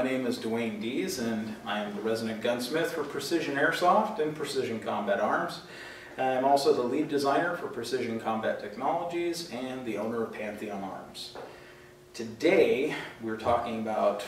name is Dwayne Dees, and I am the resident gunsmith for Precision Airsoft and Precision Combat Arms. I'm also the lead designer for Precision Combat Technologies and the owner of Pantheon Arms. Today, we're talking about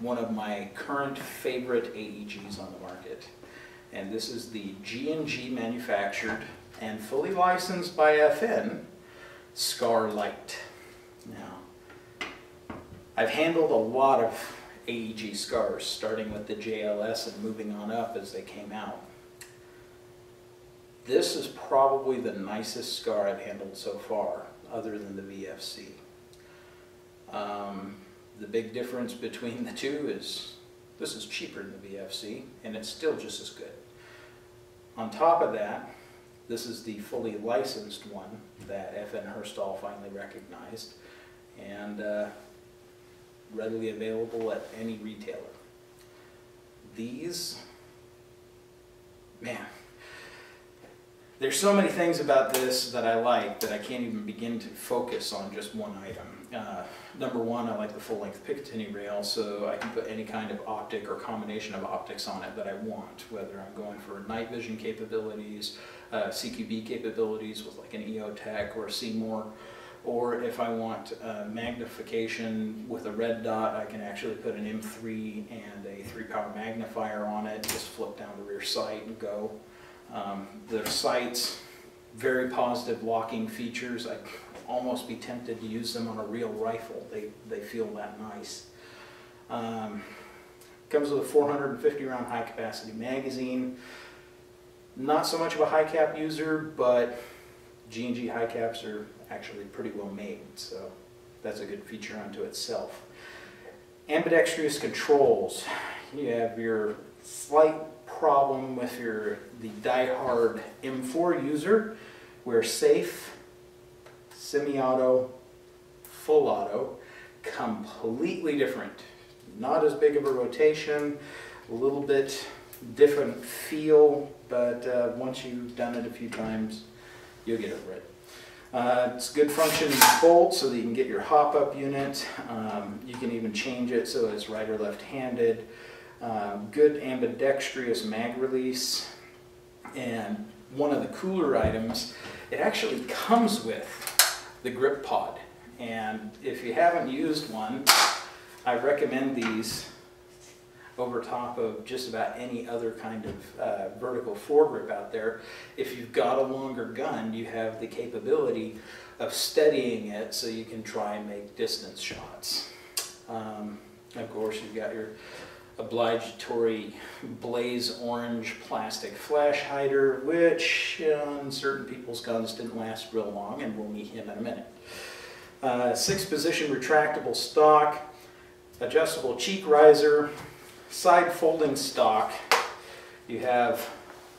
one of my current favorite AEGs on the market. And this is the G&G manufactured and fully licensed by FN Scar Light. Now, I've handled a lot of AEG scars, starting with the JLS and moving on up as they came out. This is probably the nicest scar I've handled so far, other than the VFC. The big difference between the two is this is cheaper than the VFC, and it's still just as good. On top of that, this is the fully licensed one that FN Herstal finally recognized, and readily available at any retailer. These, man, there's so many things about this that I like that I can't even begin to focus on just one item. Number one, I like the full-length Picatinny rail, so I can put any kind of optic or combination of optics on it that I want, whether I'm going for night vision capabilities, CQB capabilities with like an EOTech or a Seymour, or if I want magnification with a red dot, I can actually put an M3 and a 3-power magnifier on it, just flip down the rear sight and go. The sights, very positive locking features. I'd almost be tempted to use them on a real rifle. They feel that nice. Comes with a 450 round high capacity magazine. Not so much of a high cap user, but G&G high caps are actually pretty well made, so that's a good feature unto itself. Ambidextrous controls. You have your slight problem with the die-hard M4 user, where safe, semi-auto, full auto, completely different. Not as big of a rotation, a little bit different feel, but once you've done it a few times, you'll get over it. It's good functioning bolt so that you can get your hop-up unit. You can even change it so it's right or left-handed. Good ambidextrous mag release, and one of the cooler items, it actually comes with the grip pod, and if you haven't used one, I recommend these over top of just about any other kind of vertical foregrip out there. If you've got a longer gun, you have the capability of steadying it so you can try and make distance shots. Of course, you've got your obligatory blaze orange plastic flash hider, which on certain people's guns didn't last real long, and we'll meet him in a minute. 6-position retractable stock, adjustable cheek riser, side folding stock. You have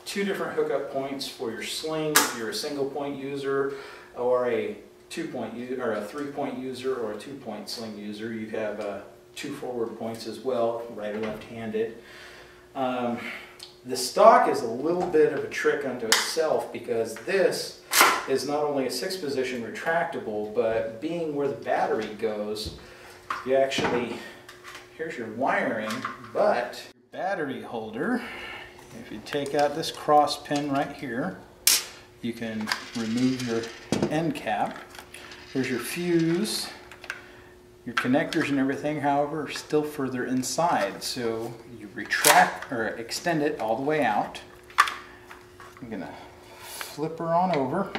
2 different hookup points for your sling if you're a single point user, or a 2-point or a 3-point user, or a 2-point sling user. You have 2 forward points as well, right or left-handed. The stock is a little bit of a trick unto itself, because this is not only a 6-position retractable, but being where the battery goes, you actually, here's your wiring, but your battery holder, if you take out this cross pin right here, you can remove your end cap. There's your fuse. Your connectors and everything, however, are still further inside, so you retract or extend it all the way out. I'm gonna flip her on over,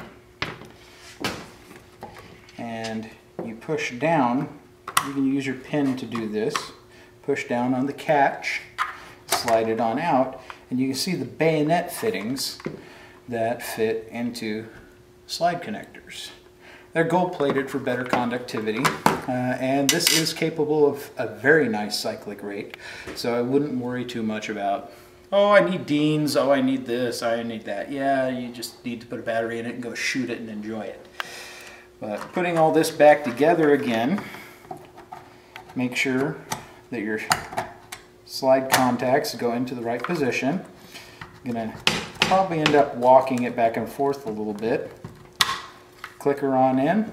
and you push down. You can use your pin to do this. Push down on the catch, slide it on out, and you can see the bayonet fittings that fit into slide connectors. They're gold-plated for better conductivity, and this is capable of a very nice cyclic rate, so I wouldn't worry too much about, oh, I need Deans, oh, I need this, I need that. Yeah, you just need to put a battery in it and go shoot it and enjoy it. But putting all this back together again, make sure that your slide contacts go into the right position. I'm going to probably end up walking it back and forth a little bit. Click her on in,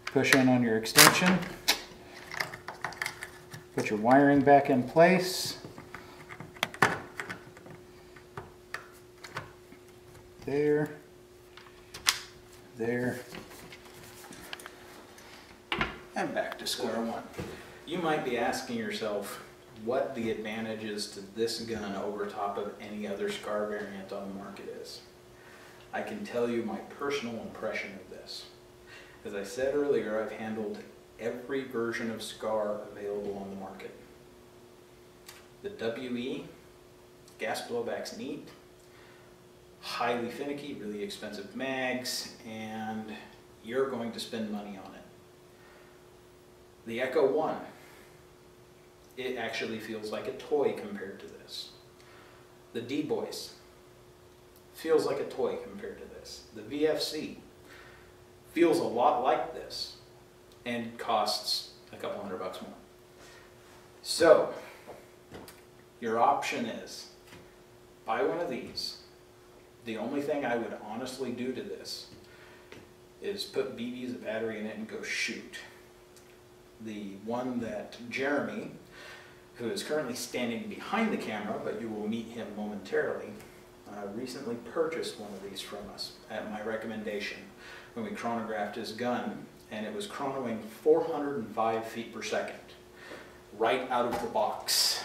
push in on your extension, Put your wiring back in place. There. There. And back to square one. You might be asking yourself what the advantages to this gun over top of any other SCAR variant on the market is. I can tell you my personal impression of this. As I said earlier, I've handled every version of SCAR available on the market. The WE, gas blowback's neat, highly finicky, really expensive mags, and you're going to spend money on it. The Echo 1, it actually feels like a toy compared to this. The D-Boys feels like a toy compared to this. The VFC feels a lot like this and costs a couple $100 more. So, your option is buy one of these. The only thing I would honestly do to this is put BB as a battery in it and go shoot. The one that Jeremy, who is currently standing behind the camera, but you will meet him momentarily, recently purchased one of these from us at my recommendation when we chronographed his gun, and it was chronoing 405 feet per second right out of the box.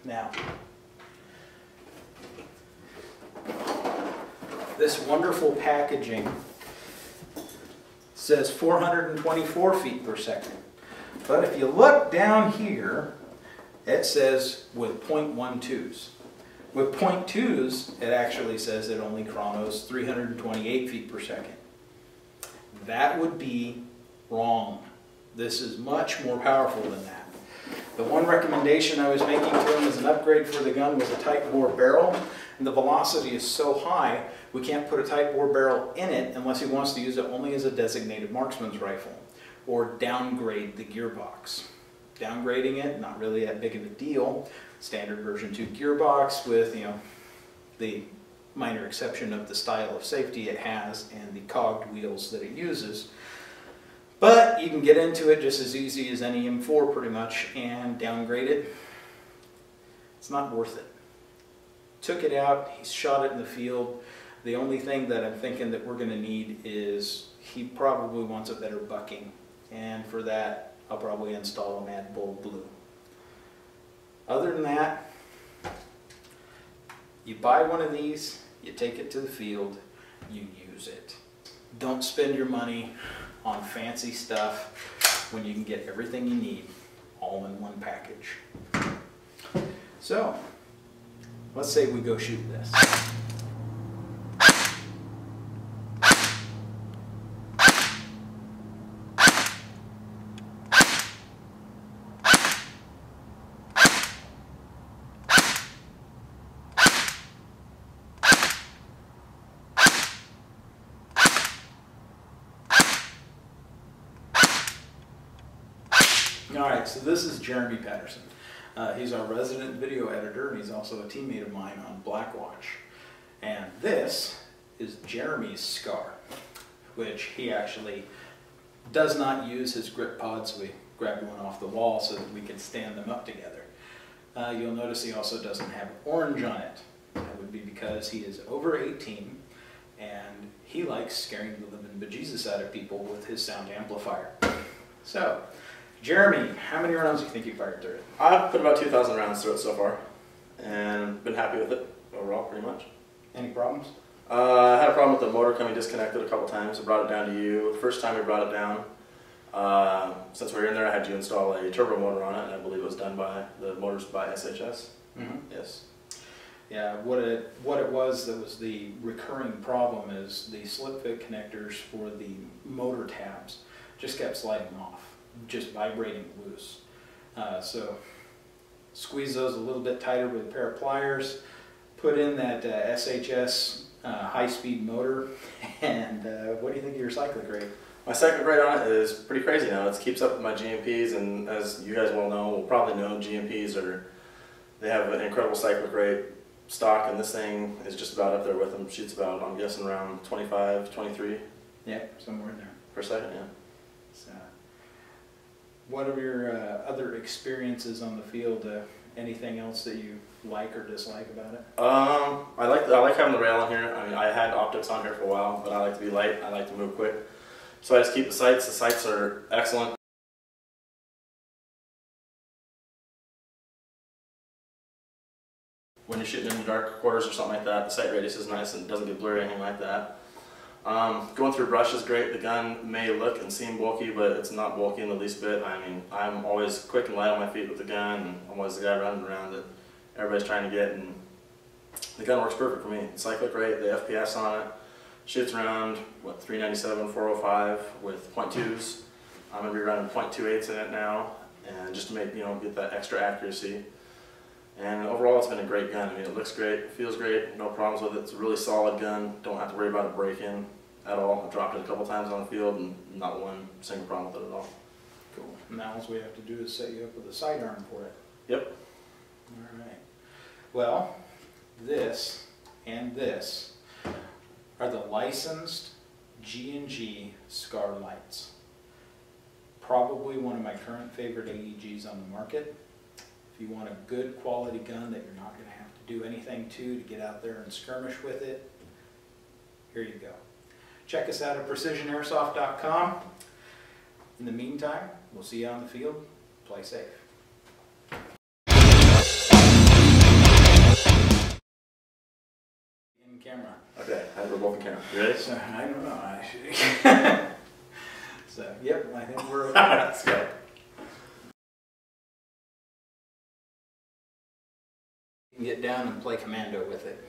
Now, this wonderful packaging says 424 feet per second. But if you look down here, it says with .12s. With .2s, it actually says it only chronos 328 feet per second. That would be wrong. This is much more powerful than that. The one recommendation I was making to him as an upgrade for the gun was a tight bore barrel, and the velocity is so high we can't put a tight bore barrel in it unless he wants to use it only as a designated marksman's rifle, or downgrade the gearbox. Downgrading it, not really that big of a deal. Standard version 2 gearbox with, the minor exception of the style of safety it has and the cogged wheels that it uses. But you can get into it just as easy as any M4 pretty much and downgrade it. It's not worth it. Took it out, he's shot it in the field. The only thing that I'm thinking that we're going to need is he probably wants a better bucking. And for that, I'll probably install a Mad Bull Blue. Other than that, you buy one of these, you take it to the field, you use it. Don't spend your money on fancy stuff when you can get everything you need all in one package. So, let's say we go shoot this. Alright, so this is Jeremy Patterson. He's our resident video editor, and he's also a teammate of mine on Blackwatch. And this is Jeremy's SCAR, which he actually does not use his grip pod, so we grabbed one off the wall so that we could stand them up together. You'll notice he also doesn't have orange on it. That would be because he is over 18 and he likes scaring the living bejesus out of people with his sound amplifier. So, Jeremy, how many rounds do you think you fired through it? I've put about 2,000 rounds through it so far, and been happy with it overall, pretty much. Any problems? I had a problem with the motor coming disconnected a couple times. I brought it down to you. The first time we brought it down, since we were in there, I had you install a turbo motor on it, and I believe it was done by the motors by SHS. Mm-hmm. Yes. Yeah, what it was that was the recurring problem is the slip fit connectors for the motor tabs just kept sliding off, just vibrating loose. So squeeze those a little bit tighter with a pair of pliers, put in that SHS high-speed motor, and what do you think of your cyclic rate? My cyclic rate on it is pretty crazy now. It keeps up with my GMPs, and as you guys well know, will probably know, GMPs they have an incredible cyclic rate stock, and this thing is just about up there with them. Shoots about, I'm guessing, around 25, 23. Yeah, somewhere in there. Per second, yeah. So, What are your other experiences on the field? Anything else that you like or dislike about it? I like having the rail on here. I mean, I had optics on here for a while, but I like to be light. I like to move quick, so I just keep the sights. The sights are excellent. When you're shooting in the dark quarters or something like that, the sight radius is nice and it doesn't get blurry or anything like that. Going through brush is great. The gun may look and seem bulky, but it's not bulky in the least bit. I mean, I'm always quick and light on my feet with the gun, and I'm always the guy running around that everybody's trying to get, and the gun works perfect for me. The cyclic rate, the FPS on it, shoots around, what, 397, 405 with .2s. I'm going to be running .28s in it now, and just to make, get that extra accuracy. And overall, it's been a great gun. I mean, it looks great, it feels great, no problems with it. It's a really solid gun. Don't have to worry about a break-in at all. I dropped it a couple times on the field and not one single problem with it at all. Cool. Now all we have to do is set you up with a sidearm for it. Yep. All right. Well, this and this are the licensed G&G SCAR lights. Probably one of my current favorite AEGs on the market. If you want a good quality gun that you're not going to have to do anything to get out there and skirmish with it, here you go. Check us out at precisionairsoft.com. In the meantime, we'll see you on the field. Play safe. In camera. Okay, we're both in camera. You ready? So, I don't know, actually. So, yep, I think we're okay. Let's go. You can get down and play commando with it.